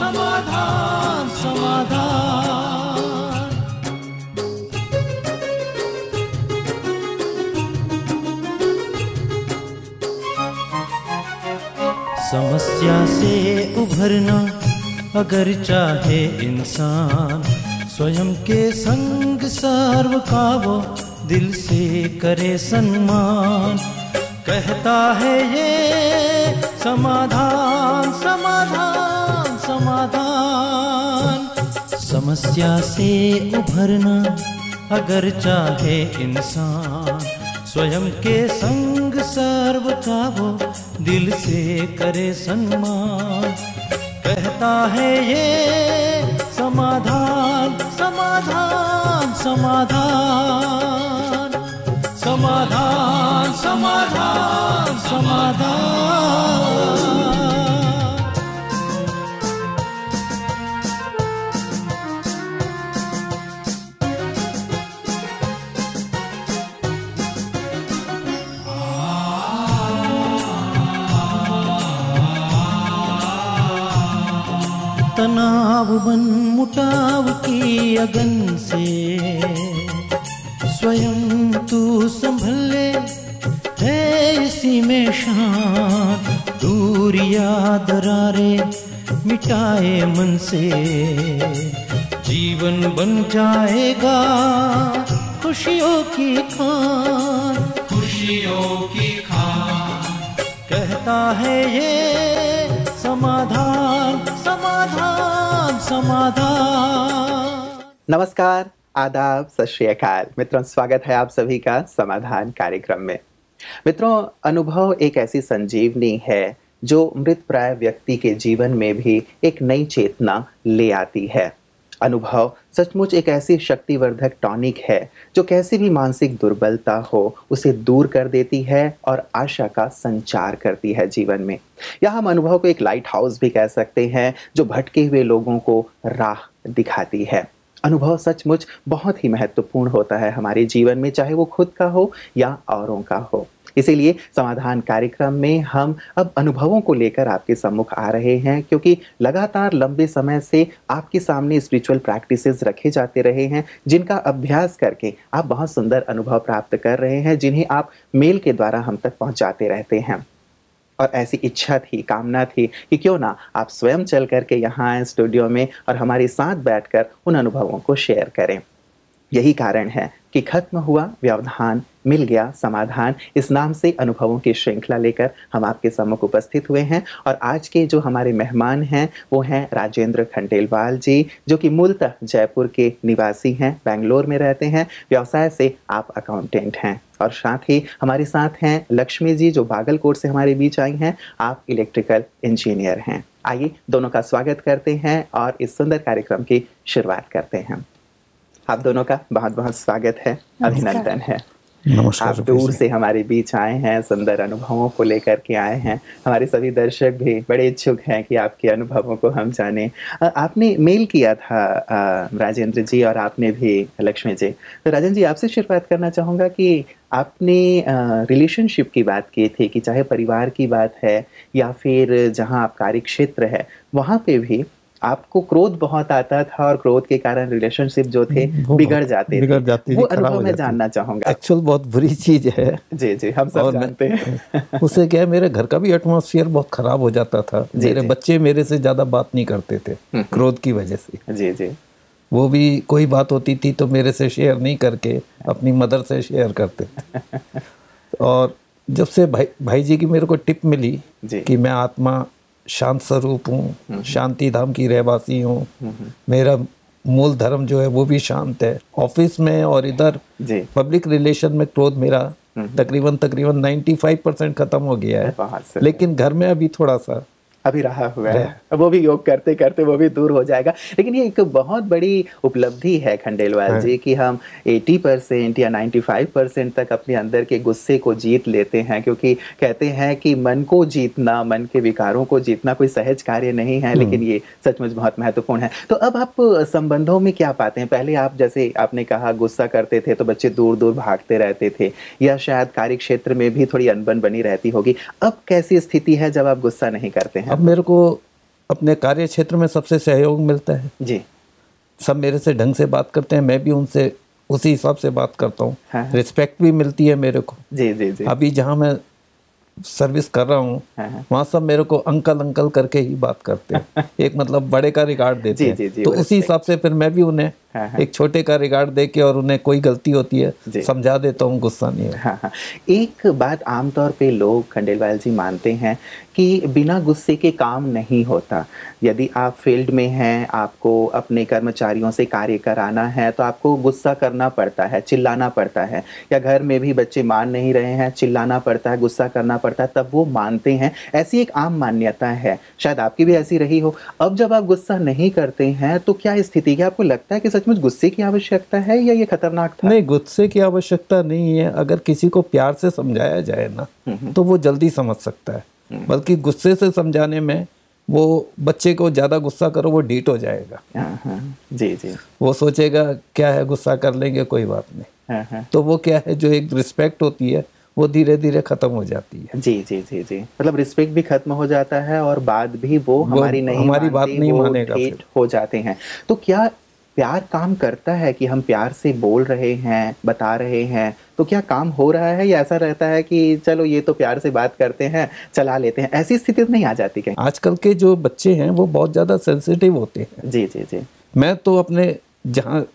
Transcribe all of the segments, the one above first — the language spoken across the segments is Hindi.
समाधान समाधान। समस्या से उभरना अगर चाहे इंसान, स्वयं के संग सर्व का वो दिल से करे सम्मान। कहता है ये समाधान समाधान समाधान। समस्या से उभरना अगर चाहे इंसान, स्वयं के संग सर्व का वो दिल से करे सम्मान। कहता है ये समाधान समाधान समाधान। समाधान समाधान समाधान। तनाव बन मुटाव की अगन से स्वयं तू संभल ले, है इसी में शान। दूरिया दरारे मिटाए मन से, जीवन बन जाएगा खुशियों की खान। खुशियों की खान। कहता है ये समाधान समाधान समाधान। नमस्कार, आदाब, सत श्री अकाल। मित्रों, स्वागत है आप सभी का समाधान कार्यक्रम में। मित्रों, अनुभव एक ऐसी संजीवनी है जो मृत प्राय व्यक्ति के जीवन में भी एक नई चेतना ले आती है। अनुभव सचमुच एक ऐसी शक्तिवर्धक टॉनिक है जो कैसी भी मानसिक दुर्बलता हो उसे दूर कर देती है और आशा का संचार करती है जीवन में। या हम अनुभव को एक लाइट हाउस भी कह सकते हैं जो भटके हुए लोगों को राह दिखाती है। अनुभव सचमुच बहुत ही महत्वपूर्ण होता है हमारे जीवन में, चाहे वो खुद का हो या औरों का हो। इसीलिए समाधान कार्यक्रम में हम अब अनुभवों को लेकर आपके सम्मुख आ रहे हैं, क्योंकि लगातार लंबे समय से आपके सामने स्पिरिचुअल प्रैक्टिसेस रखे जाते रहे हैं जिनका अभ्यास करके आप बहुत सुंदर अनुभव प्राप्त कर रहे हैं, जिन्हें आप मेल के द्वारा हम तक पहुंचाते रहते हैं। और ऐसी इच्छा थी, कामना थी कि क्यों ना आप स्वयं चल करके यहाँ आए स्टूडियो में और हमारे साथ बैठकर उन अनुभवों को शेयर करें। यही कारण है कि खत्म हुआ व्यवधान, मिल गया समाधान, इस नाम से अनुभवों की श्रृंखला लेकर हम आपके सम्मुख उपस्थित हुए हैं। और आज के जो हमारे मेहमान हैं वो हैं राजेंद्र खंडेलवाल जी, जो कि मूलतः जयपुर के निवासी हैं, बेंगलोर में रहते हैं। व्यवसाय से आप अकाउंटेंट हैं। और साथ ही हमारे साथ हैं लक्ष्मी जी, जो बागलकोट से हमारे बीच आई हैं। आप इलेक्ट्रिकल इंजीनियर हैं। आइए दोनों का स्वागत करते हैं और इस सुंदर कार्यक्रम की शुरुआत करते हैं। आप दोनों का बहुत बहुत स्वागत है, अभिनंदन है। नमस्कार। आप दूर से हमारे बीच आए हैं, सुंदर अनुभवों को लेकर के आए हैं। हमारे सभी दर्शक भी बड़े इच्छुक हैं कि आपके अनुभवों को हम जानें। आपने मेल किया था राजेंद्र जी और आपने भी लक्ष्मी जी। तो राजेंद्र जी, आपसे शुरुआत करना चाहूँगा कि आपने रिलेशनशिप की बात की थी कि चाहे परिवार की बात है या फिर जहाँ आप कार्य क्षेत्र है वहाँ पे भी आपको क्रोध बहुत आता था और क्रोध के कारण रिलेशनशिप जो थे बिगड़ जाते थे। वो अनुभव मैं जानना चाहूंगा। एक्चुअल बहुत बुरी चीज है। जी जी, हम सब जानते हैं। उससे क्या है, मेरे घर का भी एटमॉस्फेयर बहुत खराब हो जाता था। मेरे बच्चे मेरे से ज्यादा बात नहीं करते थे क्रोध की वजह से। जी जी। वो भी कोई बात होती थी तो मेरे से शेयर नहीं करके अपनी मदर से शेयर करते थे। और जब से भाई जी की मेरे को टिप मिली कि मैं आत्मा शांत स्वरूप हूँ, शांति धाम की रहवासी हूँ, मेरा मूल धर्म जो है वो भी शांत है। ऑफिस में और इधर पब्लिक रिलेशन में क्रोध मेरा तकरीबन 95% खत्म हो गया है। लेकिन घर में अभी थोड़ा सा अभी रहा हुआ है, वो भी योग करते करते वो भी दूर हो जाएगा। लेकिन ये एक बहुत बड़ी उपलब्धि है खंडेलवाल जी कि हम 80% या 95% तक अपने अंदर के गुस्से को जीत लेते हैं, क्योंकि कहते हैं कि मन को जीतना, मन के विकारों को जीतना कोई सहज कार्य नहीं है, लेकिन ये सचमुच बहुत महत्वपूर्ण है। तो अब आप संबंधों में क्या पाते हैं? पहले आप, जैसे आपने कहा, गुस्सा करते थे तो बच्चे दूर दूर भागते रहते थे, या शायद कार्य क्षेत्र में भी थोड़ी अनबन बनी रहती होगी। अब कैसी स्थिति है जब आप गुस्सा नहीं करते हैं? अब मेरे को अपने कार्य क्षेत्र में सबसे सहयोग मिलता है जी। सब मेरे से ढंग से बात करते हैं, मैं भी उनसे उसी हिसाब से बात करता हूँ। हाँ। रिस्पेक्ट भी मिलती है मेरे को। जी जी जी। अभी जहाँ मैं सर्विस कर रहा हूँ वहाँ सब मेरे को अंकल अंकल करके ही बात करते हैं। एक मतलब बड़े का रिगार्ड देते जी, हैं। जी, जी, तो उसी हिसाब से फिर मैं भी उन्हें एक छोटे का रिगार्ड दे के, और उन्हें कोई गलती होती है समझा देता हूँ, गुस्सा नहीं है। हाँ। एक बात आमतौर पे लोग खंडेलवाल जी मानते हैं कि बिना गुस्से के काम नहीं होता। यदि आप फील्ड में हैं, आपको अपने कर्मचारियों से कार्य कराना है तो आपको गुस्सा करना पड़ता है, चिल्लाना पड़ता है, या घर में भी बच्चे मान नहीं रहे हैं, चिल्लाना पड़ता है, गुस्सा करना पड़ता है, तब वो मानते हैं। ऐसी एक आम मान्यता है, शायद आपकी भी ऐसी रही हो। अब जब आप गुस्सा नहीं करते हैं तो क्या स्थिति, क्या आपको लगता है कि सचमुच गुस्से की आवश्यकता है या ये खतरनाक था? नहीं, गुस्से की आवश्यकता नहीं है। अगर किसी को प्यार से समझाया जाए ना तो वो जल्दी समझ सकता है। बल्कि गुस्से से समझाने में वो बच्चे को ज़्यादा गुस्सा करो वो डीट हो जाएगा। जी जी। वो सोचेगा क्या है, गुस्सा कर लेंगे कोई बात नहीं। तो वो क्या है, जो एक रिस्पेक्ट होती है वो धीरे धीरे खत्म हो जाती है। जी जी जी जी। मतलब रिस्पेक्ट भी खत्म हो जाता है और बात भी वो हमारी बात नहीं मानेगा, ठेठ हो जाते हैं। तो क्या प्यार काम करता है कि हम प्यार से बोल रहे हैं, बता रहे हैं, तो क्या काम हो रहा है, या ऐसा रहता है कि चलो ये तो प्यार से बात करते हैं, चला लेते हैं? ऐसी स्थिति नहीं आ जाती क्या? आजकल के जो बच्चे हैं वो बहुत ज़्यादा सेंसिटिव होते हैं। जी जी जी। मैं तो अपने जहाँ,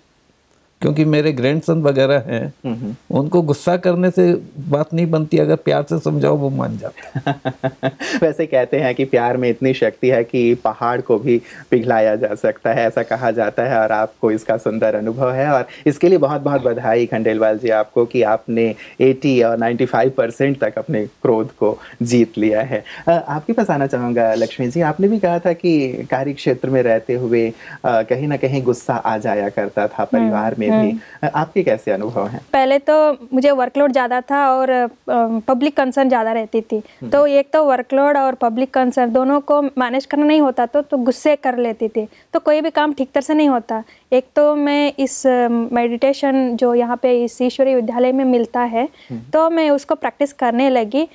क्योंकि मेरे ग्रैंडसन वगैरह हैं, उनको गुस्सा करने से बात नहीं बनती, अगर प्यार से समझाओ वो मान जाते। वैसे कहते हैं कि प्यार में इतनी शक्ति है कि पहाड़ को भी पिघलाया जा सकता है, ऐसा कहा जाता है, और आपको इसका सुंदर अनुभव है। और इसके लिए बहुत बहुत बधाई खंडेलवाल जी आपको कि आपने 80 और 95% तक अपने क्रोध को जीत लिया है। आपके पास आना चाहूँगा लक्ष्मी जी, आपने भी कहा था कि कार्य क्षेत्र में रहते हुए कहीं ना कहीं गुस्सा आ जाया करता था परिवार में भी। आपके कैसे अनुभव हैं? पहले तो मुझे वर्कलोड ज़्यादा था और पब्लिक कंसर्न ज़्यादा रहती थी। तो एक तो वर्कलोड और पब्लिक कंसर्न दोनों को मैनेज करना नहीं होता तो गुस्से कर लेती थी, तो कोई भी काम ठीक तरह से नहीं होता। एक तो मैं इस मेडिटेशन जो यहाँ पे इस ईश्वरीय विद्यालय में मिलता है तो मैं उसको प्रैक्टिस करने लगी।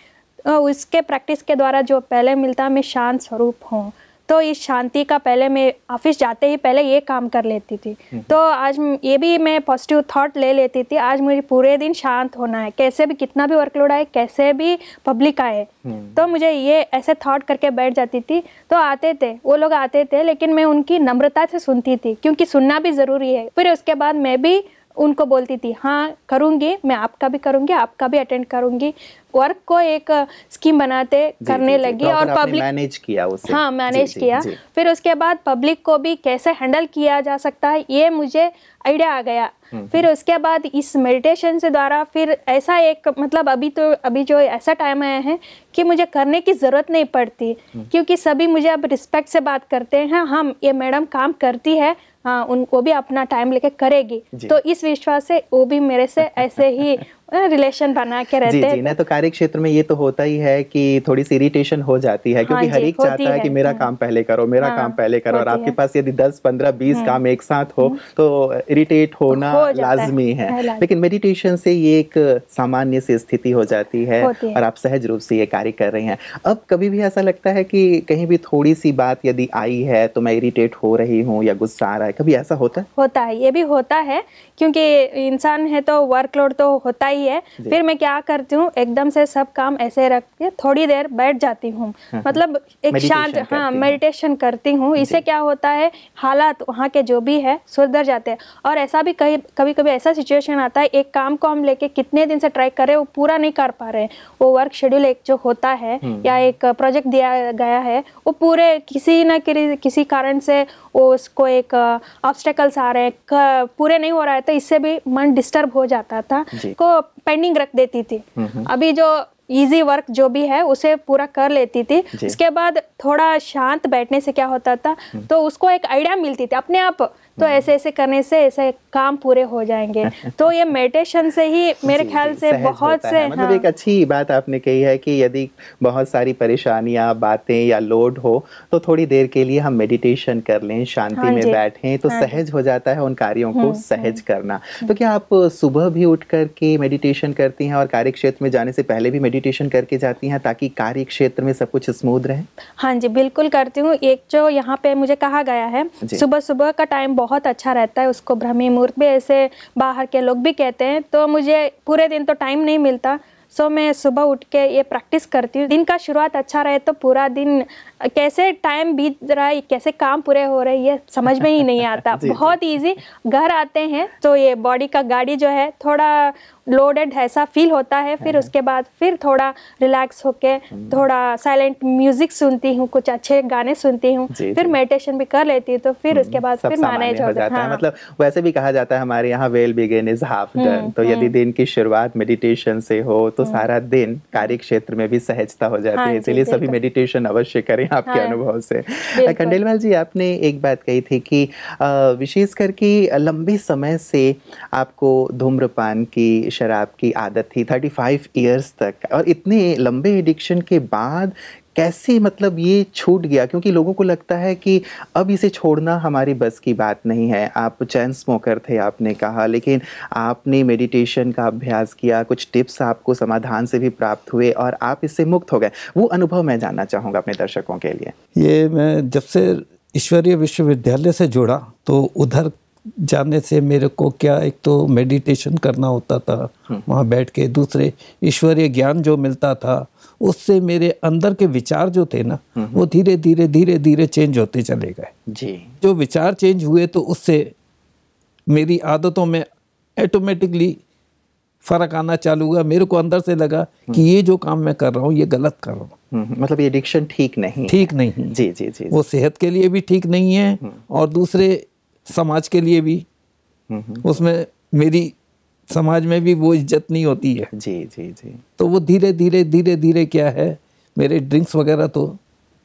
उसके प्रैक्टिस के द्वारा जो पहले मिलता, मैं शांत स्वरूप हूँ, तो इस शांति का पहले मैं ऑफिस जाते ही पहले ये काम कर लेती थी। तो आज ये भी मैं पॉजिटिव थॉट ले लेती थी, आज मुझे पूरे दिन शांत होना है, कैसे भी कितना भी वर्कलोड आए, कैसे भी पब्लिक आए, तो मुझे ये ऐसे थॉट करके बैठ जाती थी। तो आते थे वो लोग आते थे, लेकिन मैं उनकी नम्रता से सुनती थी, क्योंकि सुनना भी ज़रूरी है। फिर उसके बाद मैं भी उनको बोलती थी हाँ करूँगी, मैं आपका भी करूँगी, आपका भी अटेंड करूँगी। वर्क को एक स्कीम बनाते करने लगी और पब्लिक मैनेज किया उसे। हाँ मैनेज किया। फिर उसके बाद पब्लिक को भी कैसे हैंडल किया जा सकता है ये मुझे आइडिया आ गया। फिर उसके बाद इस मेडिटेशन से द्वारा फिर ऐसा एक मतलब अभी जो ऐसा टाइम आया है कि मुझे करने की ज़रूरत नहीं पड़ती, क्योंकि सभी मुझे अब रिस्पेक्ट से बात करते हैं। हम ये मैडम काम करती है, हाँ उनको भी अपना टाइम लेके करेगी, तो इस विश्वास से वो भी मेरे से ऐसे ही रिलेशन बना के रहते हैं। जी नहीं तो कार्य क्षेत्र में ये तो होता ही है कि थोड़ी सी इरिटेशन हो जाती है, क्योंकि हर एक चाहता है कि मेरा काम पहले करो, मेरा काम पहले करो, और आपके पास यदि 10, 15, 20 काम एक साथ हो तो इरिटेट होना लाजमी है। लेकिन मेडिटेशन से ये एक सामान्य सी स्थिति हो जाती है और आप सहज रूप से ये कार्य कर रहे हैं। अब कभी भी ऐसा लगता है कि कहीं भी थोड़ी सी बात यदि आई है तो मैं इरिटेट हो रही हूँ या गुस्सा आ रहा है, कभी ऐसा होता है? होता है, ये भी होता है, क्योंकि इंसान है तो वर्कलोड तो होता ही है। फिर मैं क्या करती हूँ, एकदम से सब काम ऐसे रख के थोड़ी देर बैठ जाती हूँ, मतलब एक शांत मेडिटेशन करती हूँ। इससे क्या होता है, हालात वहाँ के जो भी है सुधर जाते हैं। और ऐसा भी कभी कभी ऐसा सिचुएशन आता है, एक काम को हम लेके कितने दिन से ट्राई कर रहे हैं, वो पूरा नहीं कर पा रहे हैं। वो वर्क शेड्यूल एक जो होता है या एक प्रोजेक्ट दिया गया है, वो पूरे किसी न किसी कारण से वो उसको एक ऑब्स्टेकल्स आ रहे हैं, पूरे नहीं हो रहा है, तो इससे भी मन डिस्टर्ब हो जाता था, को पेंडिंग रख देती थी। अभी जो इजी वर्क जो भी है उसे पूरा कर लेती थी। उसके बाद थोड़ा शांत बैठने से क्या होता था, तो उसको एक आइडिया मिलती थी अपने आप तो ऐसे ऐसे करने से ऐसे काम पूरे हो जाएंगे। तो ये मेडिटेशन से ही मेरे ख्याल से बहुत से मतलब एक अच्छी बात आपने कही है कि यदि बहुत सारी परेशानियां, बातें या लोड हो तो थोड़ी देर के लिए हम मेडिटेशन कर लें, शांति में बैठें तो सहज हो जाता है उन कार्यों को सहज करना। तो क्या आप सुबह भी उठ करके मेडिटेशन करती हैं और कार्य क्षेत्र में जाने से पहले भी मेडिटेशन करके जाती हैं ताकि कार्य क्षेत्र में सब कुछ स्मूथ रहे? हाँ जी, बिल्कुल करती हूँ। एक जो यहाँ पे मुझे कहा गया है सुबह सुबह का टाइम बहुत अच्छा रहता है, उसको ब्रह्मी मुहूर्त भी ऐसे बाहर के लोग भी कहते हैं। तो मुझे पूरे दिन तो टाइम नहीं मिलता, सो मैं सुबह उठ के ये प्रैक्टिस करती हूँ। दिन का शुरुआत अच्छा रहे तो पूरा दिन कैसे टाइम बीत रहा है, कैसे काम पूरे हो रहे हैं, ये समझ में ही नहीं आता। बहुत इजी। घर आते हैं तो ये बॉडी का गाड़ी जो है थोड़ा लोडेड ऐसा फील होता है, फिर उसके बाद फिर थोड़ा रिलैक्स होके थोड़ा साइलेंट म्यूजिक सुनती हूँ, कुछ अच्छे गाने सुनती हूँ, फिर मेडिटेशन भी कर लेती हूँ, तो फिर उसके बाद फिर मैनेज हो जाता है। मतलब वैसे भी कहा जाता है हमारे यहाँ well begin is half done. तो यदि दिन की शुरुआत मेडिटेशन से हो तो सारा दिन कार्य क्षेत्र में भी सहजता हो जाती है। इसलिए सभी मेडिटेशन अवश्य करें आपके अनुभव से। खंडेलवाल जी, आपने एक बात कही थी कि विशेष करके लंबे समय से आपको धूम्रपान की, शराब की आदत थी 35 इयर्स तक, और इतने लंबे एडिक्शन के बाद कैसे मतलब ये छूट गया? क्योंकि लोगों को लगता है कि अब इसे छोड़ना हमारी बस की बात नहीं है। आप चैन स्मोकर थे आपने कहा, लेकिन आपने मेडिटेशन का अभ्यास किया, कुछ टिप्स आपको समाधान से भी प्राप्त हुए और आप इससे मुक्त हो गए। वो अनुभव मैं जानना चाहूँगा अपने दर्शकों के लिए। ये मैं जब से ईश्वरीय विश्वविद्यालय से जुड़ा तो उधर जाने से मेरे को क्या, एक तो मेडिटेशन करना होता था वहाँ बैठ के, दूसरे ईश्वरीय ज्ञान जो मिलता था उससे मेरे अंदर के विचार जो थे ना वो धीरे धीरे चेंज होते चले गए जी। जो विचार चेंज हुए तो उससे मेरी आदतों में ऑटोमेटिकली फर्क आना चालू हुआ। मेरे को अंदर से लगा कि ये जो काम मैं कर रहा हूँ ये गलत कर रहा हूँ। मतलब ये एडिक्शन ठीक नहीं जी जी जी। वो सेहत के लिए भी ठीक नहीं है और दूसरे समाज के लिए भी, उसमें मेरी समाज में भी वो इज्जत नहीं होती है। जी जी जी। तो वो धीरे धीरे क्या है, मेरे ड्रिंक्स वगैरह तो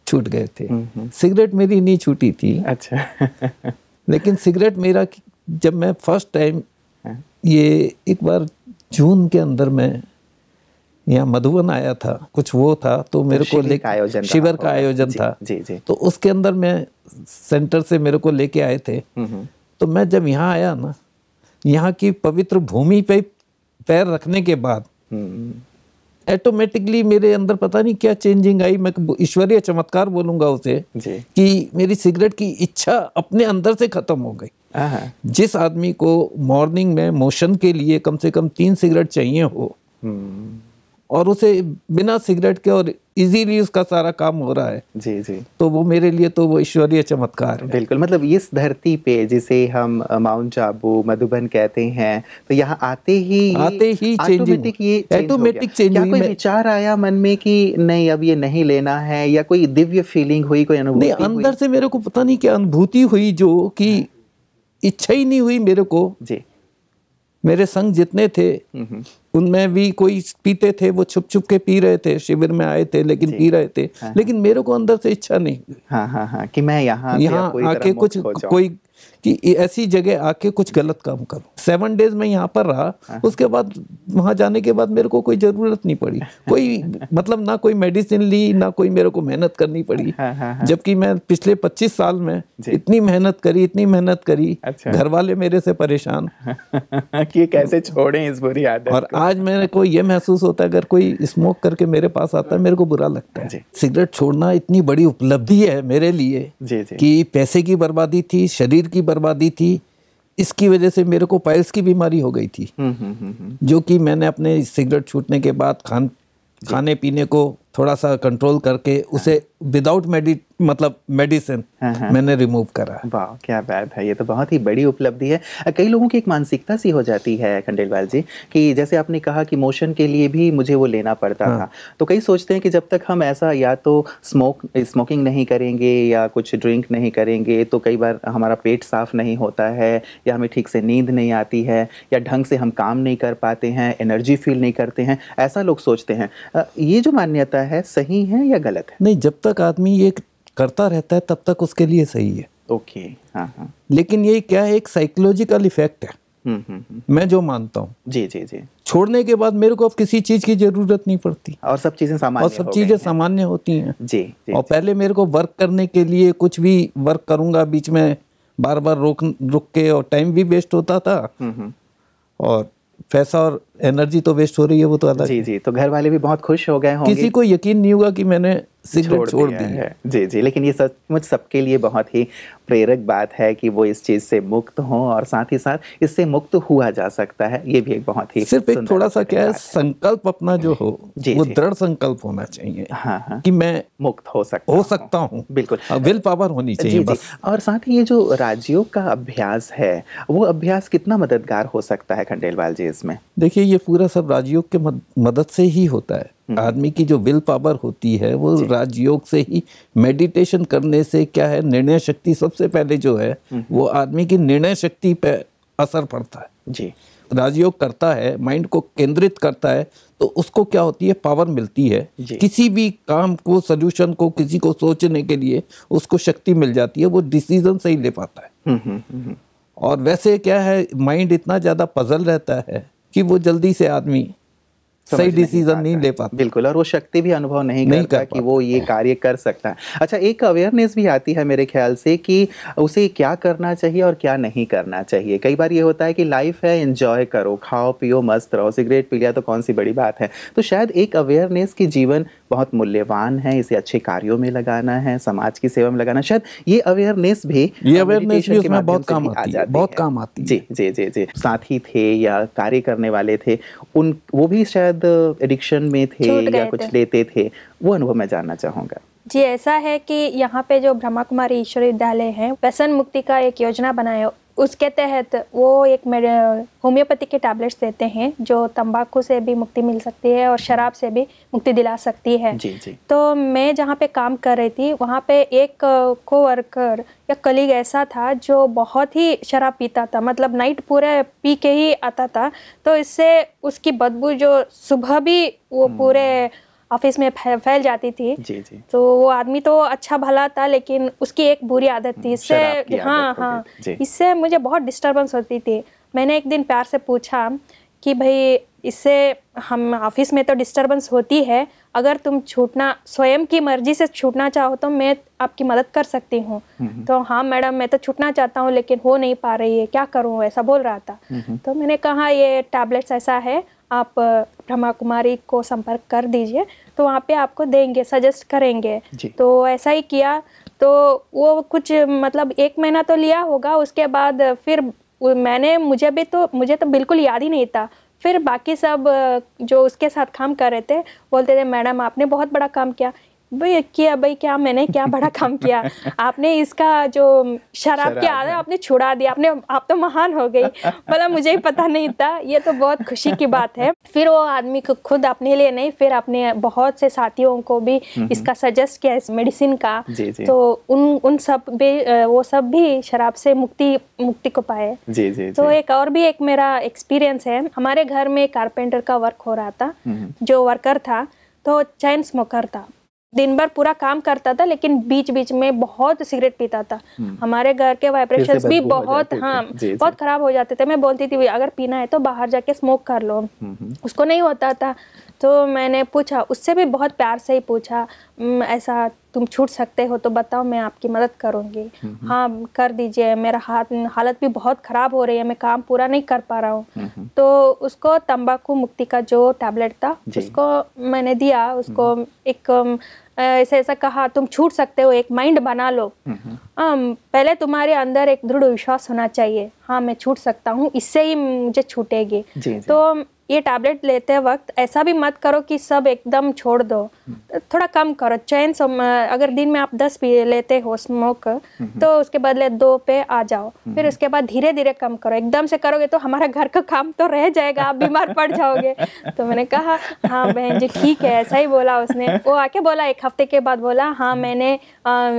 छूट गए थे। सिगरेट मेरी नहीं छूटी थी। अच्छा। लेकिन सिगरेट मेरा, जब मैं फर्स्ट टाइम, ये एक बार जून के अंदर मैं यहाँ मधुबन आया था, कुछ वो था तो मेरे को शिविर का आयोजन था जी जी। तो उसके अंदर मैं सेंटर से मेरे को लेके आए थे। तो मैं जब यहाँ आया ना, यहाँ की पवित्र भूमि पे पैर रखने के बाद ऑटोमेटिकली मेरे अंदर पता नहीं क्या चेंजिंग आई। मैं ईश्वरीय चमत्कार बोलूंगा उसे कि मेरी सिगरेट की इच्छा अपने अंदर से खत्म हो गई। जिस आदमी को मॉर्निंग में मोशन के लिए कम से कम 3 सिगरेट चाहिए हो और उसे बिना सिगरेट के और इजीली उसका सारा काम हो रहा है जी जी, तो वो मेरे लिए तो वो ईश्वरीय चमत्कार है। बिल्कुल। मतलब इस धरती पे जिसे हम माउंट आबू मधुबन कहते हैं, तो यहाँ आते ही ऑटोमेटिक चेंज। क्या कोई विचार आया मन में कि नहीं अब ये नहीं लेना है, या कोई दिव्य फीलिंग हुई, कोई अनुभूति? नहीं, अंदर से मेरे को पता नहीं क्या अनुभूति हुई जो कि इच्छा ही नहीं हुई मेरे को जी। मेरे संग जितने थे उनमें भी कोई पीते थे, वो छुप छुप के पी रहे थे, शिविर में आए थे लेकिन पी रहे थे। लेकिन मेरे को अंदर से इच्छा नहीं हुई कि मैं यहाँ आके कुछ कोई कि ऐसी जगह आके कुछ गलत काम करूं। 7 डेज में यहाँ पर रहा, उसके बाद वहां जाने के बाद मेरे को कोई जरूरत नहीं पड़ी, कोई मतलब ना कोई मेडिसिन ली, ना कोई मेरे को मेहनत करनी पड़ी। जबकि मैं पिछले 25 साल में इतनी मेहनत करी, घर वाले मेरे से परेशान कि कैसे छोड़ें इस बुरी आदत और आज मेरे को ये महसूस होता है अगर कोई स्मोक करके मेरे पास आता है मेरे को बुरा लगता है। सिगरेट छोड़ना इतनी बड़ी उपलब्धि है मेरे लिए कि पैसे की बर्बादी थी, शरीर की बर्बादी थी, इसकी वजह से मेरे को पाइल्स की बीमारी हो गई थी जो कि मैंने अपने सिगरेट छूटने के बाद खाने पीने को थोड़ा सा कंट्रोल करके उसे विदाउट मेडिसिन मैंने रिमूव करा। वाह, क्या बात है, ये तो बहुत ही बड़ी उपलब्धि है। कई लोगों की एक मानसिकता सी हो जाती है खंडेलवाल जी कि जैसे आपने कहा कि मोशन के लिए भी मुझे वो लेना पड़ता था, तो कई सोचते हैं कि जब तक हम ऐसा या तो स्मोकिंग नहीं करेंगे या कुछ ड्रिंक नहीं करेंगे तो कई बार हमारा पेट साफ नहीं होता है, या हमें ठीक से नींद नहीं आती है, या ढंग से हम काम नहीं कर पाते हैं, एनर्जी फील नहीं करते हैं, ऐसा लोग सोचते हैं। ये जो मान्यता है सही है या गलत है? नहीं, जब तक आदमी ये करता रहता है तब तक उसके लिए सही है। ओके। हाँ हाँ। लेकिन ये क्या है, एक साइकोलॉजिकल इफेक्ट है, मैं जो मानता हूँ। जी जी जी। छोड़ने के बाद मेरे को अब किसी चीज की जरूरत नहीं पड़ती और सब चीजें सामान्य और सब चीजें सामान्य होती हैं। जी जी। और पहले मेरे को वर्क करने के लिए कुछ भी वर्क करूंगा, बीच में बार बार रुक के, और टाइम भी वेस्ट होता था और पैसा और एनर्जी तो वेस्ट हो रही है, वो तो अलग जी है। जी। तो घर वाले भी बहुत खुश हो गए होंगे। किसी को यकीन नहीं होगा कि मैंने सिगरेट छोड़ दी है। जी जी। लेकिन ये सचमुच सबके लिए बहुत ही प्रेरक बात है कि वो इस चीज से मुक्त हों, और साथ ही साथ इससे मुक्त हुआ जा सकता है। ये भी एक बहुत ही सिर्फ एक थोड़ा सा क्या है, संकल्प अपना जो हो वो दृढ़ संकल्प होना चाहिए। हाँ हाँ। कि मैं मुक्त हो सकता हूँ। बिल्कुल, विल पावर होनी चाहिए बस। और साथ ही ये जो राजयोग का अभ्यास है, वो अभ्यास कितना मददगार हो सकता है खंडेलवाल जी इसमें? देखिए, ये पूरा सब राजयोग के मदद से ही होता है। आदमी की जो विल पावर होती है वो राजयोग से ही, मेडिटेशन करने से क्या है, निर्णय शक्ति सबसे पहले जो है वो आदमी की निर्णय शक्ति पे असर पड़ता है। जी। राजयोग करता है, माइंड को केंद्रित करता है, तो उसको क्या होती है, पावर मिलती है। किसी भी काम को, सोल्यूशन को, किसी को सोचने के लिए उसको शक्ति मिल जाती है, वो डिसीजन सही ले पाता है। और वैसे क्या है, माइंड इतना ज्यादा पजल रहता है कि वो जल्दी से आदमी सही डिसीजन नहीं ले पाता। बिल्कुल, और वो शक्ति भी अनुभव नहीं करता कि वो ये कार्य कर सकता है। अच्छा, एक अवेयरनेस भी आती है मेरे ख्याल से कि उसे क्या करना चाहिए और क्या नहीं करना चाहिए। कई बार ये होता है कि लाइफ है, एंजॉय करो, खाओ पियो, मस्त रहो, सिगरेट पी लिया तो कौन सी बड़ी बात है। तो शायद एक अवेयरनेस की जीवन बहुत मूल्यवान है, इसे अच्छे कार्यों में लगाना है, समाज की सेवा में लगाना, शायद ये अवेयरनेस भी उसमें बहुत काम आती है, बहुत काम आती है। जी जी जी जी। साथी थे या कार्य करने वाले थे, वो भी शायद एडिक्शन में थे या कुछ लेते थे, वो अनुभव मैं जानना चाहूँगा। जी, ऐसा है कि यहाँ पे जो ब्रह्मा कुमारी ईश्वर विद्यालय है, व्यसन मुक्ति का एक योजना बनाया, उसके तहत वो एक होम्योपैथी के टैबलेट्स देते हैं जो तंबाकू से भी मुक्ति मिल सकती है और शराब से भी मुक्ति दिला सकती है। जी जी। तो मैं जहाँ पे काम कर रही थी, वहाँ पे एक कोवर्कर या कलीग ऐसा था जो बहुत ही शराब पीता था, मतलब नाइट पूरे पी के ही आता था। तो इससे उसकी बदबू जो सुबह भी वो पूरे ऑफिस में फैल जाती थी। जी जी। तो वो आदमी तो अच्छा भला था, लेकिन उसकी एक बुरी आदत थी, इससे हाँ, इससे मुझे बहुत डिस्टर्बेंस होती थी। मैंने एक दिन प्यार से पूछा कि भाई, इससे हम ऑफिस में तो डिस्टर्बेंस होती है, अगर तुम स्वयं की मर्जी से छूटना चाहो तो मैं आपकी मदद कर सकती हूँ। तो हाँ मैडम, मैं तो छूटना चाहता हूँ लेकिन हो नहीं पा रही है, क्या करूँ, ऐसा बोल रहा था। तो मैंने कहा ये टैबलेट्स ऐसा है, आप ब्रह्मा कुमारी को संपर्क कर दीजिए, तो वहाँ पे आपको देंगे, सजेस्ट करेंगे। तो ऐसा ही किया। तो वो कुछ मतलब 1 महीना तो लिया होगा, उसके बाद फिर मुझे तो बिल्कुल याद ही नहीं था। फिर बाकी सब जो उसके साथ काम कर रहे थे बोलते थे, मैडम आपने बहुत बड़ा काम किया। भाई क्या मैंने क्या बड़ा काम किया, आपने इसका जो शराब की आदत आपने छुड़ा दिया, आप तो महान हो गई। मतलब मुझे ही पता नहीं था, ये तो बहुत खुशी की बात है। फिर वो आदमी को खुद अपने लिए नहीं, फिर अपने बहुत से साथियों को भी इसका सजेस्ट किया, इस मेडिसिन का। तो उन सब भी वो सब भी शराब से मुक्ति को पाए। तो एक और भी एक मेरा एक्सपीरियंस है, हमारे घर में कारपेंटर का वर्क हो रहा था। जो वर्कर था तो चैन स्मोकर था, दिन भर पूरा काम करता था लेकिन बीच बीच में बहुत सिगरेट पीता था। हमारे घर के वाइब्रेशंस भी बहुत बहुत खराब हो जाते थे। मैं बोलती थी अगर पीना है तो बाहर जाके स्मोक कर लो, उसको नहीं होता था। तो मैंने पूछा, उससे भी बहुत प्यार से ही पूछा, ऐसा तुम छूट सकते हो तो बताओ, मैं आपकी मदद करूंगी। हाँ कर दीजिए, मेरा हालत भी बहुत खराब हो रही है, मैं काम पूरा नहीं कर पा रहा हूँ। तो उसको तंबाकू मुक्ति का जो टैबलेट था उसको मैंने दिया। उसको एक ऐसा कहा, तुम छूट सकते हो, एक माइंड बना लो। पहले तुम्हारे अंदर एक दृढ़ विश्वास होना चाहिए, हाँ मैं छूट सकता हूँ, इससे ही मुझे छूटेगी। तो ये टैबलेट लेते वक्त ऐसा भी मत करो कि सब एकदम छोड़ दो, थोड़ा कम करो। चैन अगर दिन में आप 10 पी लेते हो स्मोक, तो उसके बदले 2 पे आ जाओ। फिर उसके बाद धीरे धीरे कम करो। एकदम से करोगे तो हमारा घर का काम तो रह जाएगा, आप बीमार पड़ जाओगे। तो मैंने कहा हाँ बहन जी ठीक है, ऐसा ही बोला उसने। वो आके बोला 1 हफ्ते के बाद बोला, हाँ मैंने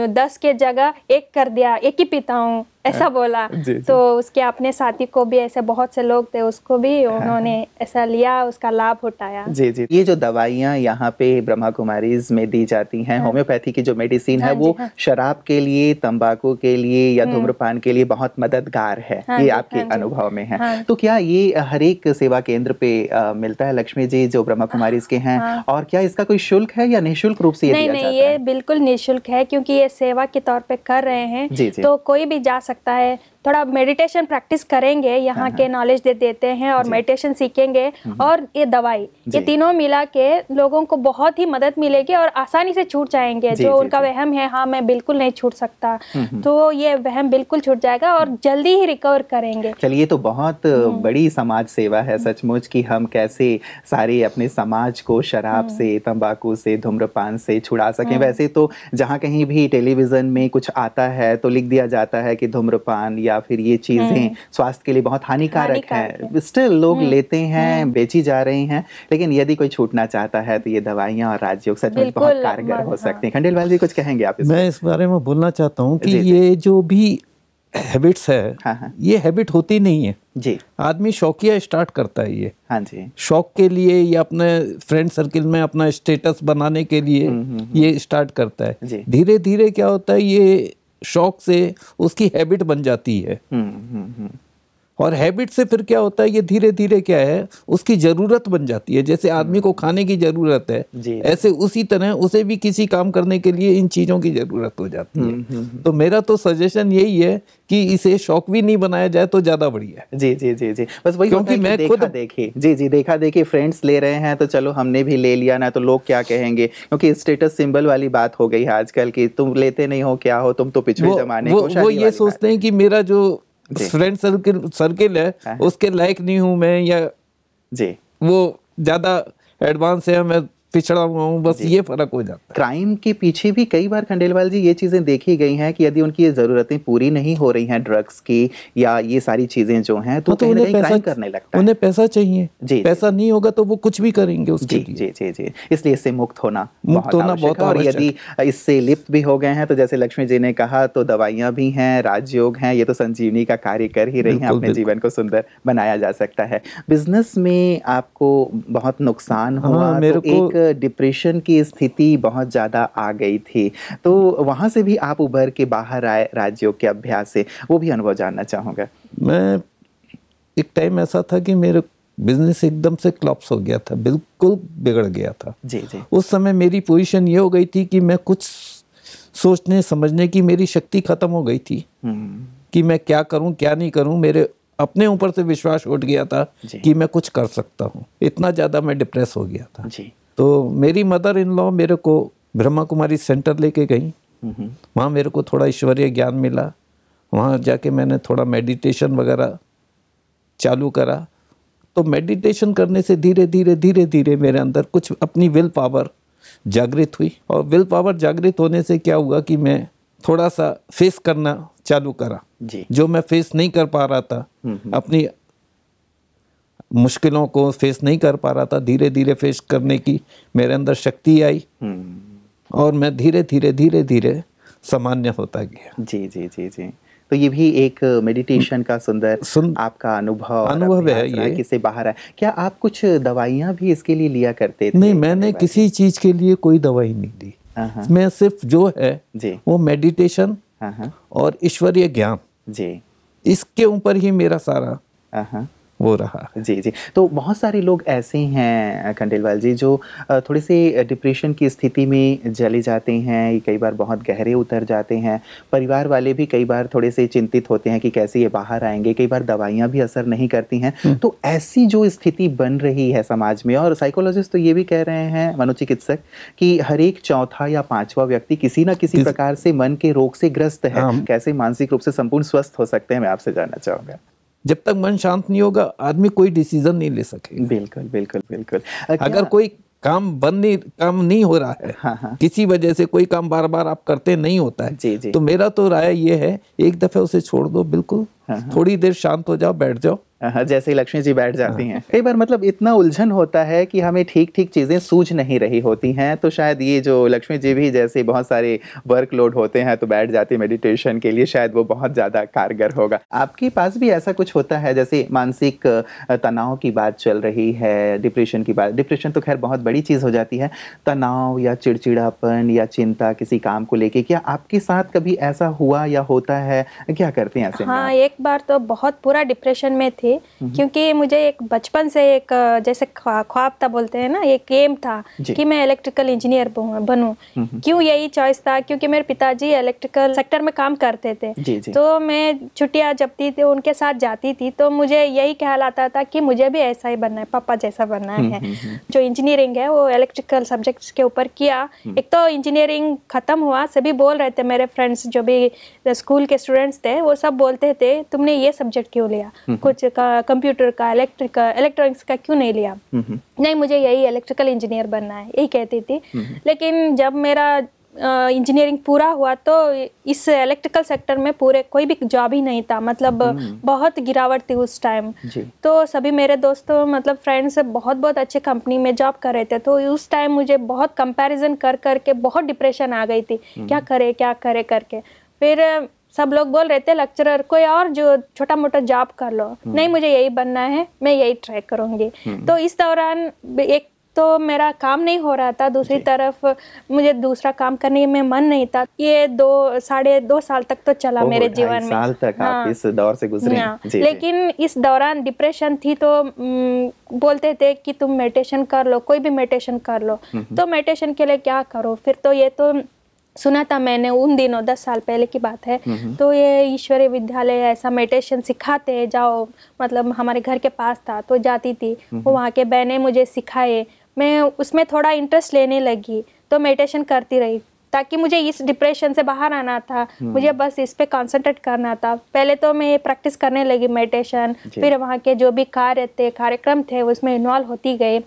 10 के जगह 1 कर दिया, 1 ही पीता हूँ। ऐसा बोला। तो उसके अपने साथी को भी ऐसे बहुत से लोग थे, उसको भी उन्होंने ऐसा लिया, उसका लाभ उठाया। जी जी। ये जो दवाइयाँ यहाँ पे ब्रह्मा कुमारीज में दी जाती हैं, होम्योपैथी की जो मेडिसिन है वो शराब के लिए, तंबाकू के लिए या धूम्रपान के लिए बहुत मददगार है, ये आपके अनुभव में है। तो क्या ये हर एक सेवा केंद्र पे मिलता है लक्ष्मी जी जो ब्रह्मा कुमारीज के हैं? और क्या इसका कोई शुल्क है या निःशुल्क रूप से ये दिया जाता है? ये बिल्कुल निःशुल्क है, क्योंकि ये सेवा के तौर पे कर रहे हैं। तो कोई भी जा सकता है, थोड़ा मेडिटेशन प्रैक्टिस करेंगे, यहाँ के नॉलेज देते हैं और मेडिटेशन सीखेंगे और ये दवाई, ये तीनों मिला के लोगों को बहुत ही मदद मिलेगी और आसानी से छूट जाएंगे। जो उनका वहम है, हाँ मैं बिल्कुल नहीं छूट सकता, तो ये वहम बिल्कुल छूट जाएगा और जल्दी ही रिकवर करेंगे। चलिए, तो बहुत बड़ी समाज सेवा है सचमुच कि हम कैसे सारे अपने समाज को शराब से, तंबाकू से, धूम्रपान से छुड़ा सकें। वैसे तो जहाँ कहीं भी टेलीविजन में कुछ आता है तो लिख दिया जाता है कि धूम्रपान या फिर ये चीजें स्वास्थ्य के लिए बहुत हानिकारक है, स्टिल लोग लेते हैं, बेची जा रही हैं। लेकिन यदि कोई छूटना चाहता है तो ये दवाइयाँ और राजयोग सचमुच बहुत कारगर हो सकते हैं। खंडेलवाल जी, कुछ कहेंगे आप? मैं इस बारे में बोलना चाहता हूँ कि ये जो भी हैबिट्स है, ये हैबिट होती नहीं है जी। आदमी शौकिया स्टार्ट करता है ये, हाँ जी, शौक के लिए या अपने फ्रेंड सर्किल में अपना स्टेटस बनाने के लिए ये स्टार्ट करता है। धीरे धीरे क्या होता है, ये शौक से उसकी हैबिट बन जाती है। और हैबिट से फिर क्या होता है, ये धीरे धीरे क्या है, उसकी जरूरत बन जाती है। जैसे आदमी को खाने की जरूरत है, ऐसे उसी तरह उसे भी किसी काम करने के लिए इन चीजों की जरूरत हो जाती है। तो मेरा तो सजेशन यही है कि इसे शौक भी नहीं बनाया जाए तो ज्यादा बढ़िया है। जी जी जी जी। बस वही, क्योंकि मैं खुद देखी, जी जी, देखा देखी फ्रेंड्स ले रहे हैं तो चलो हमने भी ले लिया ना, तो लोग क्या कहेंगे, क्योंकि स्टेटस सिंबल वाली बात हो गई है आजकल की, तुम लेते नहीं हो, क्या हो तुम, तो पिछले जमाने वो ये सोचते हैं कि मेरा जो फ्रेंड सर्किल है उसके लायक नहीं हूं मैं, या जी वो ज्यादा एडवांस है, मैं पिछड़ा हुआ हूँ, बस ये फर्क हो जाता है। क्राइम के पीछे भी कई बार खंडेलवाल जी ये चीजें देखी गई हैं कि यदि उनकी ये जरूरतें पूरी नहीं हो रही हैं, ड्रग्स की या ये सारी चीजें जो हैं, तो उन्हें क्राइम करने लगता है। उन्हें पैसा चाहिए जी, पैसा नहीं होगा तो वो कुछ भी करेंगे उसके लिए। जी जी जी। इसलिए इससे मुक्त होना बहुत आवश्यक है। और यदि इससे लिप्त भी हो गए हैं तो जैसे लक्ष्मी जी ने कहा, तो दवाइयां भी हैं, राजयोग हैं, ये तो संजीवनी का कार्य कर ही रही हैं, अपने जीवन को सुंदर बनाया जा सकता है। बिजनेस में आपको बहुत नुकसान हुआ, एक डिप्रेशन की स्थिति बहुत ज़्यादा आ गई थी, तो वहाँ से भी आप उभर के बाहर आए राजयोग के अभ्यास से, वो भी अनुभव जानना चाहूँगा। मैं एक टाइम ऐसा था कि मेरे बिजनेस एकदम से क्लॉप्स हो गया था, बिल्कुल बिगड़ गया था जी जी। उस समय मेरी पोजीशन ये हो गई थी कि मैं कुछ सोचने समझने की मेरी शक्ति खत्म हो गई थी कि मैं क्या करूं क्या नहीं करूं। मेरे अपने ऊपर से विश्वास उठ गया था कि मैं कुछ कर सकता हूं, इतना ज़्यादा मैं डिप्रेस हो गया था जी। तो मेरी मदर इन लॉ मेरे को ब्रह्मा कुमारी सेंटर लेके गई, वहाँ मेरे को थोड़ा ईश्वरीय ज्ञान मिला। वहाँ जाके मैंने थोड़ा मेडिटेशन वगैरह चालू करा, तो मेडिटेशन करने से धीरे धीरे धीरे धीरे मेरे अंदर कुछ अपनी विल पावर जागृत हुई। और विल पावर जागृत होने से क्या हुआ कि मैं थोड़ा सा फेस करना चालू करा जी। जो मैं फेस नहीं कर पा रहा था, अपनी मुश्किलों को फेस नहीं कर पा रहा था, धीरे धीरे फेस करने की मेरे अंदर शक्ति आई और मैं धीरे धीरे धीरे धीरे सामान्य होता गया। जी जी जी जी। तो ये भी एक मेडिटेशन का सुंदर आपका अनुभव है ये, किसे बाहर है। क्या आप कुछ दवाइयाँ भी इसके लिए लिया करते थे? नहीं, मैंने किसी चीज के लिए कोई दवाई नहीं ली। मैं सिर्फ जो है जी वो मेडिटेशन और ईश्वरीय ज्ञान जी, इसके ऊपर ही मेरा सारा वो रहा। जी जी। तो बहुत सारे लोग ऐसे हैं खंडेलवाल जी जो थोड़े से डिप्रेशन की स्थिति में चले जाते हैं, कई बार बहुत गहरे उतर जाते हैं। परिवार वाले भी कई बार थोड़े से चिंतित होते हैं कि कैसे ये बाहर आएंगे, कई बार दवाइयाँ भी असर नहीं करती हैं। तो ऐसी जो स्थिति बन रही है समाज में, और साइकोलॉजिस्ट तो ये भी कह रहे हैं, मनोचिकित्सक, कि हर एक चौथा या पांचवा व्यक्ति किसी न किसी प्रकार से मन के रोग से ग्रस्त है। कैसे मानसिक रूप से संपूर्ण स्वस्थ हो सकते हैं, मैं आपसे जानना चाहूँगा। जब तक मन शांत नहीं होगा आदमी कोई डिसीजन नहीं ले सकेगा। बिल्कुल बिल्कुल बिल्कुल। अगर कोई काम नहीं हो रहा है, किसी वजह से कोई काम बार बार आप करते नहीं होता है जी जी। तो मेरा तो राय ये है, एक दफे उसे छोड़ दो बिल्कुल, थोड़ी देर शांत हो जाओ, बैठ जाओ, जैसे ही लक्ष्मी जी बैठ जाती हैं। कई बार मतलब इतना उलझन होता है कि हमें ठीक ठीक चीजें सूझ नहीं रही होती हैं, तो शायद ये जो लक्ष्मी जी भी जैसे बहुत सारे वर्कलोड होते हैं तो बैठ जाती मेडिटेशन के लिए, शायद वो बहुत ज्यादा कारगर होगा। आपके पास भी ऐसा कुछ होता है, जैसे मानसिक तनाव की बात चल रही है, डिप्रेशन की बात, डिप्रेशन तो खैर बहुत बड़ी चीज हो जाती है, तनाव या चिड़चिड़ापन या चिंता किसी काम को लेके, क्या आपके साथ कभी ऐसा हुआ या होता है? क्या करते हैं ऐसे में? हाँ, एक बार तो बहुत पूरा डिप्रेशन में थी, क्योंकि मुझे एक बचपन से एक जैसे ख्वाब था बोलते हैं ना, एक एम था कि मैं इलेक्ट्रिकल इंजीनियर बनूं। क्यों यही चॉइस था? क्योंकि मेरे पिताजी इलेक्ट्रिकल सेक्टर में काम करते थे। तो मैं छुट्टियां जब थी तो उनके साथ जाती थी, तो मुझे यही ख्याल आता था कि मुझे भी ऐसा ही बनना है, पापा जैसा बनना है। जो इंजीनियरिंग है वो इलेक्ट्रिकल सब्जेक्ट्स के ऊपर किया। एक तो इंजीनियरिंग खत्म हुआ, सभी बोल रहे थे, मेरे फ्रेंड्स जो भी स्कूल के स्टूडेंट्स थे वो सब बोलते थे तुमने ये सब्जेक्ट क्यों लिया, कुछ कंप्यूटर का, इलेक्ट्रॉनिक्स का क्यों नहीं लिया? नहीं, मुझे यही इलेक्ट्रिकल इंजीनियर बनना है, यही कहती थी। लेकिन जब मेरा इंजीनियरिंग पूरा हुआ तो इस इलेक्ट्रिकल सेक्टर में पूरे कोई भी जॉब ही नहीं था, मतलब बहुत गिरावट थी उस टाइम। तो सभी मेरे दोस्तों मतलब फ्रेंड्स बहुत बहुत अच्छे कंपनी में जॉब कर रहे थे, तो उस टाइम मुझे बहुत कंपैरिजन कर करके बहुत डिप्रेशन आ गई थी, क्या करे करके। फिर सब लोग बोल रहे थे लेक्चरर कोई और जो छोटा मोटा जॉब कर लो, नहीं मुझे यही बनना है, मैं यही ट्राई करूँगी। तो इस दौरान एक तो मेरा काम नहीं हो रहा था, दूसरी तरफ मुझे दूसरा काम करने में मन नहीं था। ये 2.5 साल तक तो चला मेरे जीवन में। साल तक आप इस दौर से गुजरी। लेकिन इस दौरान डिप्रेशन थी तो बोलते थे कि तुम मेडिटेशन कर लो, कोई भी मेडिटेशन कर लो। तो मेडिटेशन के लिए क्या करो? फिर तो ये तो सुना था मैंने उन दिनों, 10 साल पहले की बात है, तो ये ईश्वरीय विद्यालय ऐसा मेडिटेशन सिखाते जाओ, मतलब हमारे घर के पास था तो जाती थी, वो वहाँ के बहनें मुझे सिखाए, मैं उसमें थोड़ा इंटरेस्ट लेने लगी, तो मेडिटेशन करती रही ताकि मुझे इस डिप्रेशन से बाहर आना था, मुझे बस इस पे कंसंट्रेट करना था। पहले तो मैं प्रैक्टिस करने लगी मेडिटेशन, फिर वहाँ के जो भी कार्यक्रम थे उसमें इन्वॉल्व होती गई।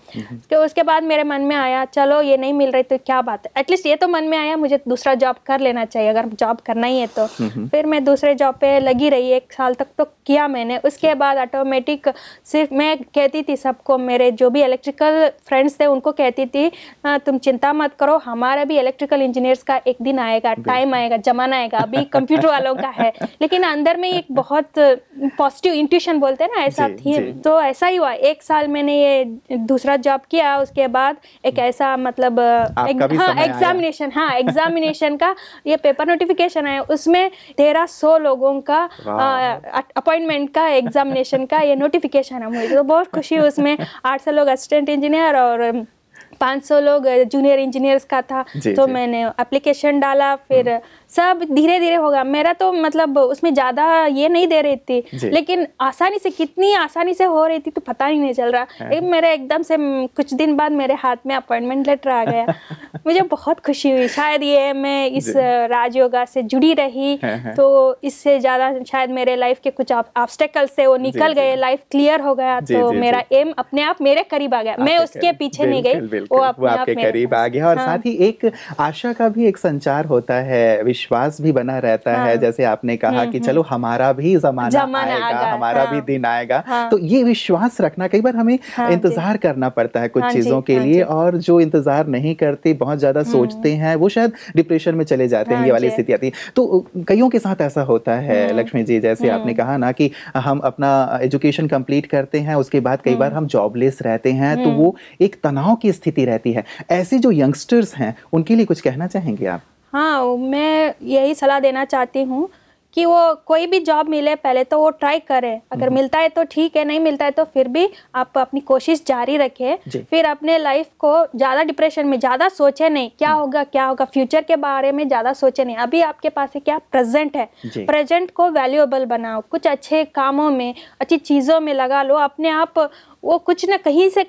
तो उसके बाद मेरे मन में आया चलो ये नहीं मिल रही तो क्या बात है, एटलीस्ट ये तो मन में आया मुझे दूसरा जॉब कर लेना चाहिए अगर जॉब करना ही है तो। फिर मैं दूसरे जॉब पे लगी रही, 1 साल तक तो किया मैंने। उसके बाद ऑटोमेटिक सिर्फ मैं कहती थी सबको, मेरे जो भी इलेक्ट्रिकल फ्रेंड्स थे उनको कहती थी तुम चिंता मत करो, हमारा भी इलेक्ट्रिकल इंजीनियर का एक दिन आएगा, टाइम आएगा, जमाना आएगा, अभी कंप्यूटर वालों का है। लेकिन अंदर में एक बहुत पॉजिटिव इंट्यूशन बोलते हैं ना, ऐसा थी। तो ऐसा ही हुआ, 1 साल मैंने ये दूसरा जॉब किया। उसके बाद एक ऐसा मतलब एग्जामिनेशन का ये पेपर नोटिफिकेशन आया, उसमें 1300 लोगों का अपॉइंटमेंट का एग्जामिनेशन का ये नोटिफिकेशन है। मुझे तो बहुत खुशी हुई। उसमें 800 लोग असिस्टेंट इंजीनियर और 500 लोग जूनियर इंजीनियर्स का था। तो मैंने एप्लीकेशन डाला, फिर सब धीरे धीरे होगा। मेरा तो मतलब उसमें ज़्यादा ये नहीं दे रही थी, लेकिन आसानी से, कितनी आसानी से हो रही थी तो पता ही नहीं चल रहा। मेरे एकदम से कुछ दिन बाद मेरे हाथ में अपॉइंटमेंट लेटर आ गया। मुझे बहुत खुशी हुई। शायद ये मैं इस राजयोगा से जुड़ी रही तो इससे ज़्यादा शायद मेरे लाइफ के कुछ ऑब्स्टेकल से वो निकल गए, लाइफ क्लियर हो गया, तो मेरा एम अपने आप मेरे करीब आ गया। मैं उसके पीछे नहीं गई, वो आपके करीब आ गया। और साथ ही एक आशा का भी एक संचार होता है, विश्वास भी बना रहता है। जैसे आपने कहा कि चलो हमारा भी जमाना आएगा, हमारा भी दिन आएगा। तो ये विश्वास रखना, कई बार हमें इंतजार करना पड़ता है कुछ चीजों के लिए, और जो इंतजार नहीं करते, बहुत ज्यादा सोचते हैं, वो शायद डिप्रेशन में चले जाते हैं। ये वाली स्थिति आती है। तो कईयों के साथ ऐसा होता है लक्ष्मी जी, जैसे आपने कहा ना कि हम अपना एजुकेशन कंप्लीट करते हैं, उसके बाद कई बार हम जॉबलेस रहते हैं, तो वो एक तनाव की स्थिति रहती है। ऐसे जो यंगस्टर्स हैं उनके लिए कुछ कहना चाहेंगे आप? हाँ, मैं यही सलाह देना चाहती हूँ कि वो कोई भी जॉब मिले पहले तो वो ट्राई करें। अगर मिलता है तो ठीक है, नहीं मिलता है तो फिर भी आप अपनी कोशिश जारी रखें। फिर अपने लाइफ को ज़्यादा डिप्रेशन में ज़्यादा सोचे नहीं, क्या होगा फ्यूचर के बारे में ज़्यादा सोचे नहीं। अभी आपके पास है क्या, प्रेजेंट है, प्रेजेंट को वैल्यूएबल बनाओ, कुछ अच्छे कामों में, अच्छी चीज़ों में लगा लो। अपने आप वो कुछ न कहीं से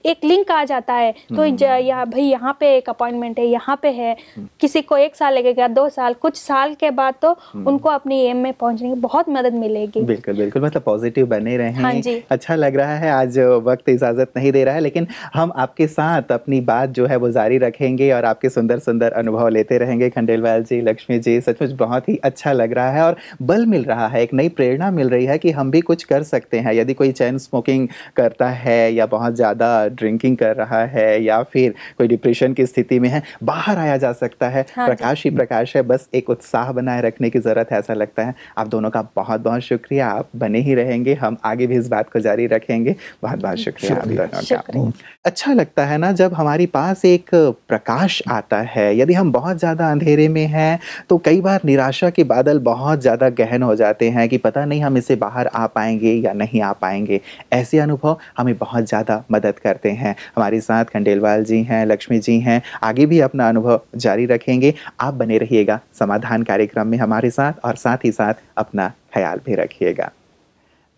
एक लिंक आ जाता है। तो भाई यहाँ पे एक अपॉइंटमेंट है, यहाँ पे है। किसी को 1 साल लगेगा, 2 साल, कुछ साल के बाद तो उनको अपनी अपनी एम में पहुंचने की बहुत मदद मिलेगी। बिल्कुल बिल्कुल, मतलब पॉजिटिव बने रहें। हाँ जी। अच्छा लग रहा है, आज वक्त इजाज़त नहीं दे रहा है, लेकिन हम आपके साथ अपनी बात जो है वो जारी रखेंगे और आपके सुंदर सुंदर अनुभव लेते रहेंगे। खंडेलवाल जी, लक्ष्मी जी, सचमुच बहुत ही अच्छा लग रहा है और बल मिल रहा है, एक नई प्रेरणा मिल रही है कि हम भी कुछ कर सकते हैं। यदि कोई चैन स्मोकिंग करता है या बहुत ज़्यादा ड्रिंकिंग कर रहा है या फिर कोई डिप्रेशन की स्थिति में है, बाहर आया जा सकता है। हाँ, प्रकाश ही प्रकाश है, बस एक उत्साह बनाए रखने की ज़रूरत है, ऐसा लगता है। आप दोनों का बहुत बहुत शुक्रिया, आप बने ही रहेंगे, हम आगे भी इस बात को जारी रखेंगे। बहुत बहुत शुक्रिया आप दोनों का। अच्छा लगता है ना जब हमारे पास एक प्रकाश आता है। यदि हम बहुत ज़्यादा अंधेरे में हैं तो कई बार निराशा के बादल बहुत ज़्यादा गहन हो जाते हैं कि पता नहीं हम इससे बाहर आ पाएंगे या नहीं आ पाएंगे। ऐसे अनुभव हमें बहुत ज़्यादा मदद करते हैं। हमारे साथ खंडेलवाल जी हैं, लक्ष्मी जी हैं, आगे भी अपना अनुभव जारी रखेंगे। आप बने रहिएगा समाधान कार्यक्रम में हमारे साथ और साथ ही साथ अपना ख्याल भी रखिएगा।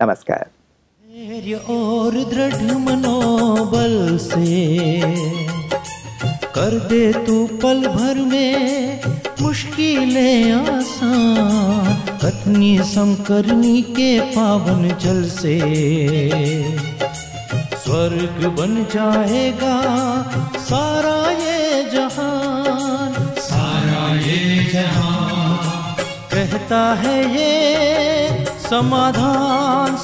नमस्कार। और दृढ़ मनोबल से कर दे तू पल भर में मुश्किलें आसान, कतनी समकरनी के पावन जल से स्वर्ग बन जाएगा सारा ये जहान, सारा ये जहान कहता है ये समाधान।